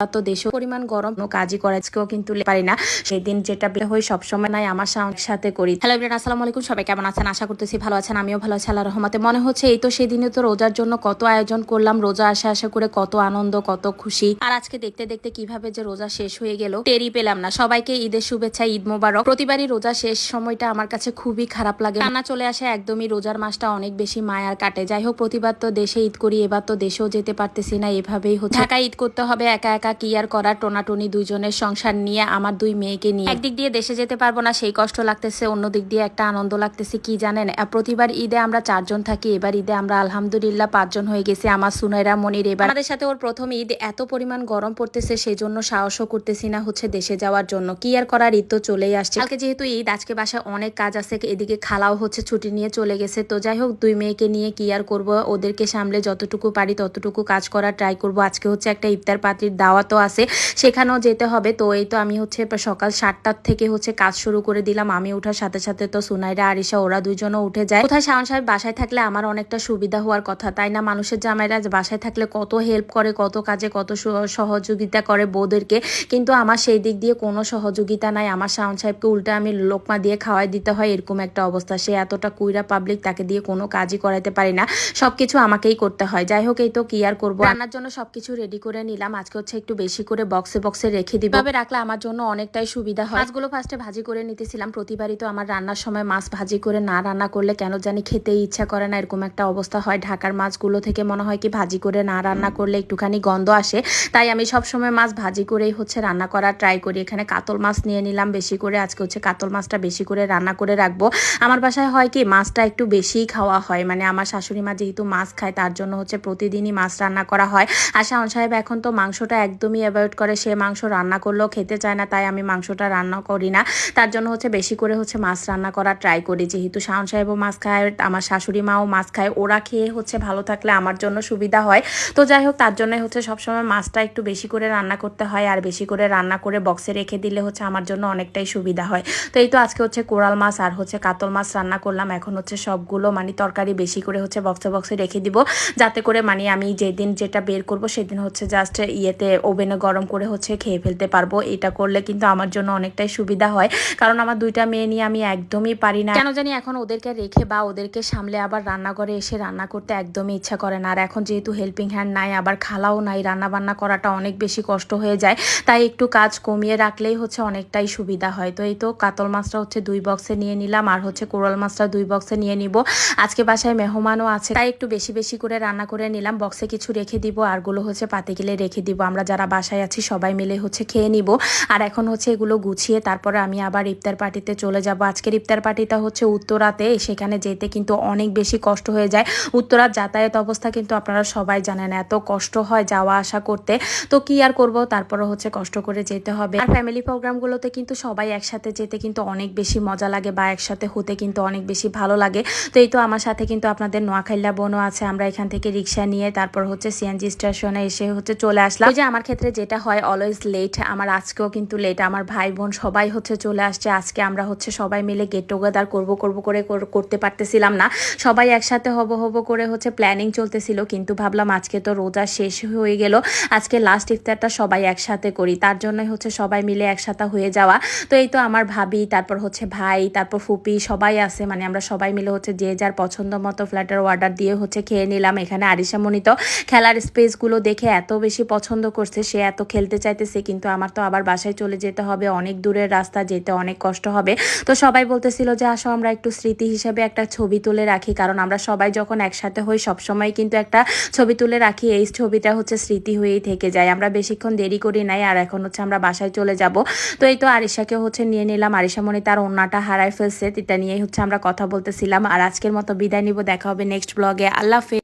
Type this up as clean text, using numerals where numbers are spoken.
তো দেশে পরিমাণ গরম কোনো কাজই করা আজকেও কিন্তু পারি না। সেদিন যেটা বের হই সবসময় নাই আমার সাথে করি। হ্যালো এভরিওয়ান, আসসালামু আলাইকুম। সবাই কেমন আছেন? আশা করতেছি ভালো আছেন। আমিও ভালো আছি আল্লাহর রহমতে। মনে হচ্ছে এই তো সেদিনে তো রোজার জন্য কত আয়োজন করলাম, রোজা আসা করে কত আনন্দ কত খুশি। আর আজকে দেখতে দেখতে কিভাবে যে রোজা শেষ হয়ে গেল টেরই পেলাম না। সবাইকে ঈদের শুভেচ্ছা, ঈদ মোবারক। প্রতিবারই রোজা শেষ সময়টা আমার কাছে খুবই খারাপ লাগে, কান্না চলে আসে একদমই। রোজার মাসটা অনেক বেশি মায়ার কাটে। যাই হোক, প্রতিবার তো দেশে ঈদ করি, এবার তো দেশেও যেতে পারতেছি না, এভাবেই হচ্ছে। ঢাকায় ঈদ করতে হবে একা একা, কি আর করার। টোনাটুনি দুইজনের সংসার নিয়ে, আমার দুই মেয়েকে নিয়ে একদিক দিয়ে দেশে যেতে পারবো না সেই কষ্ট লাগতেছে, অন্য দিক দিয়ে একটা আনন্দ লাগতেছে। কি জানেন, প্রতিবার ঈদে আমরা 4 জন থাকি, এবার ঈদে আমরা আলহামদুলিল্লাহ 5 জন হয়ে গেছি। আমার সুনাইরা মনির এবার আমাদের সাথে ওর প্রথম ঈদ। এত পরিমাণ গরম পড়তেছে, সেই জন্য সাহসও করতেছি না হচ্ছে দেশে যাওয়ার জন্য। কি আর করার, ঈদ তো চলেই আসছে। কালকে যেহেতু ঈদ, আজকে বাসায় অনেক কাজ আছে। এদিকে খালাও হচ্ছে ছুটি নিয়ে চলে গেছে। তো যাই হোক, দুই মেয়েকে নিয়ে কি আর করব, ওদেরকে সামলে যতটুকু পারি ততটুকু কাজ করার ট্রাই করব। আজকে হচ্ছে একটা ইফতার পার্টির দাওয়াতও আছে, সেখানেও যেতে হবে। তো এই তো আমি হচ্ছে সকাল 7টার থেকে হচ্ছে কাজ শুরু করে দিলাম। আমি ওঠার সাথে সাথে তো সুনাইরা আরিশা ওরা দুইজনও উঠে যায়। কোথায় শাওন সাহেব বাসায় থাকলে আমার অনেকটা সুবিধা হওয়ার কথা, তাই না? মানুষের জামাইরা বাসায় থাকলে কত হেল্প করে, কত কাজে কত সহযোগিতা করে বউদেরকে, কিন্তু আমার সেই দিক দিয়ে কোনো সহযোগিতা নাই। আমার শাওন সাহেবকে উল্টা আমি লোকমা দিয়ে খাওয়াই দিতে হয়, এরকম একটা অবস্থা। সে এতটা কুইরা পাবলিক, তাকে দিয়ে কোনো কাজই করাইতে পারি না, সবকিছু আমাকেই করতে হয়। যাই হোক, এই তো কি আর করবো। রান্নার জন্য সবকিছু রেডি করে নিলাম। আজকে হচ্ছে একটু বেশি করে বক্সে রেখে দিব, ভাবে রাখলে আমার জন্য অনেকটাই সুবিধা হয়। মাছগুলো ফার্স্টে ভাজি করে নিতেছিলাম। প্রতিবারই তো আমার রান্নার সময় মাছ ভাজি করে না রান্না করলে কেন জানি খেতেই ইচ্ছা করে না, এরকম একটা অবস্থা হয়। ঢাকার মাছগুলো থেকে মনে হয় কি ভাজি করে না রান্না করলে একটুখানি গন্ধ আসে, তাই আমি সবসময় মাছ ভাজি করেই হচ্ছে রান্না করার ট্রাই করি। এখানে কাতল মাছ নিয়ে নিলাম বেশি করে। আজকে হচ্ছে কাতল মাছটা বেশি করে রান্না করে রাখবো। আমার বাসায় হয় কি, মাছটা একটু বেশিই খাওয়া হয়, মানে আমার শাশুড়ি মা যেহেতু মাছ খায় তার জন্য হচ্ছে প্রতিদিনই মাছ রান্না করা হয়। আর শাওন সাহেব এখন তো মাংসটা একদমই অ্যাভয়েড করে, সে মাংস রান্না করলেও খেতে চায় না, তাই আমি মাংসটা রান্না করি না। তার জন্য হচ্ছে বেশি করে হচ্ছে মাছ রান্না করার ট্রাই করি। যেহেতু শাওন সাহেবও মাছ খায়, আমার শাশুড়ি মাও মাছ খায়, ওরা খেয়ে হচ্ছে ভালো থাকলে আমার জন্য সুবিধা হয়। তো যাই হোক, তার জন্য হচ্ছে সবসময় মাছটা একটু বেশি করে রান্না করতে হয়, আর বেশি করে রান্না করে বক্সে রেখে দিলে হচ্ছে আমার জন্য অনেকটাই সুবিধা হয়। তো এই তো আজকে হচ্ছে কোরাল মাছ আর হচ্ছে কাতল মাছ রান্না করলাম। এখন হচ্ছে সবগুলো মানে তরকারি বেশি করে হচ্ছে বক্সে রেখে দিব, যাতে করে মানে আমি যেদিন যেটা বের করব সেদিন হচ্ছে জাস্ট ইয়েতে ওভেনে গরম করে হচ্ছে খেয়ে ফেলতে পারবো। এটা করলে কিন্তু আমার জন্য অনেকটাই সুবিধা হয়, কারণ আমার দুইটা মেয়ে নিয়ে আমি একদমই পারি না। কেন জানি এখন ওদেরকে রেখে বা ওদেরকে সামলে আবার রান্নাঘরে এসে রান্না করতে একদমই ইচ্ছা করে না। আর এখন যেহেতু হেল্পিং হ্যান্ড নাই, আবার খালাও নাই, রান্না বান্না করাটা অনেক বেশি কষ্ট হয়ে যায়, তাই একটু কাজ কমিয়ে রাখলেই হচ্ছে অনেকটাই সুবিধা হয়। তো এই তো কাতল মাছটা হচ্ছে 2 বক্সে নিয়ে নিলাম, আর হচ্ছে কোরাল মাছটা 2 বক্সে নিয়ে নিব। আজকে বাসায় মেহমানও আছে, তাই একটু বেশি বেশি করে রান্না করে নিলাম। বক্সে কিছু রেখে দিব, আরগুলো হচ্ছে পাতিলে রেখে দিব। আমরা যারা বাসায় আছি সবাই মিলে হচ্ছে খেয়ে নিব। আর এখন হচ্ছে এগুলো গুছিয়ে তারপরে আমি আবার ইফতার পার্টিতে চলে যাব। আজকের ইফতার পার্টিটা হচ্ছে উত্তরাতে, সেখানে যেতে কিন্তু অনেক বেশি কষ্ট হয়ে যায়। উত্তরার যাতায়াত অবস্থা কিন্তু আপনারা সবাই জানেন, এত কষ্ট হয় যাওয়া আসা করতে। তো কি আর করব, তারপরে হচ্ছে কষ্ট করে যেতে হবে। আর ফ্যামিলি প্রোগ্রামগুলোতে কিন্তু সবাই একসাথে যেতে কিন্তু অনেক বেশি মজা লাগে, বা একসাথে হতে কিন্তু অনেক বেশি ভালো লাগে। তো এই তো আমার সাথে কিন্তু আপনাদের নোয়াখাইলা বোনও আছে। আমরা এখান থেকে রিক্সা নিয়ে তারপর হচ্ছে সিএনজি স্টেশনে এসে হচ্ছে চলে আসলাম। ওই যে আমার ক্ষেত্রে যেটা হয় অলওয়েজ লেট, আমার আজকেও কিন্তু লেট। আমার ভাই বোন সবাই হচ্ছে চলে আসছে। আজকে আমরা হচ্ছে সবাই মিলে গেট টুগেদার করব করে করতে পারতেছিলাম না। সবাই একসাথে হব করে হচ্ছে প্ল্যানিং চলতেছিল, কিন্তু ভাবলাম আজকে তো রোজা শেষ হয়ে গেল, আজকে লাস্ট ইফতারটা সবাই একসাথে করি, তার জন্যই হচ্ছে সবাই মিলে একসাথে হয়ে যাওয়া। তো এই তো আমার ভাবি, তারপর হচ্ছে ভাই, তারপর ফুপি সবাই আছে, মানে আমরা সবাই মিলে হচ্ছে যে যার পছন্দ মতো ফ্ল্যাটের অর্ডার দিয়ে হচ্ছে খেয়ে নিলাম। এখানে আরিশা মনি তো খেলার স্পেসগুলো দেখে এত বেশি পছন্দ করছে, সে এত খেলতে চাইতেছে, কিন্তু আমার তো আবার বাসায় চলে যেতে হবে, অনেক দূরের রাস্তা, যেতে অনেক কষ্ট হবে। তো সবাই বলতেছিল যে আসো আমরা একটু স্মৃতি হিসেবে একটা ছবি তুলে রাখি, কারণ আমরা সবাই যখন একসাথে হই সবসময় কিন্তু একটা ছবি তুলে রাখি, এই ছবিটা হচ্ছে স্মৃতি হয়েই থেকে যায়। আমরা বেশিক্ষণ দেরি করি নাই, আর এখন হচ্ছে আমরা বাসায় চলে যাব। তো এই তো আরিশাকে হচ্ছে নিয়ে নিলাম। আরিশা মনি তার ওড়নাটা হারায় ফেলছে, এটা নিয়েই হচ্ছে আমরা কথা বলতেছিলাম। আর আজকের মতো বিদায় নিব, দেখা হবে নেক্সট ব্লগে। আল্লাহ হাফেজ।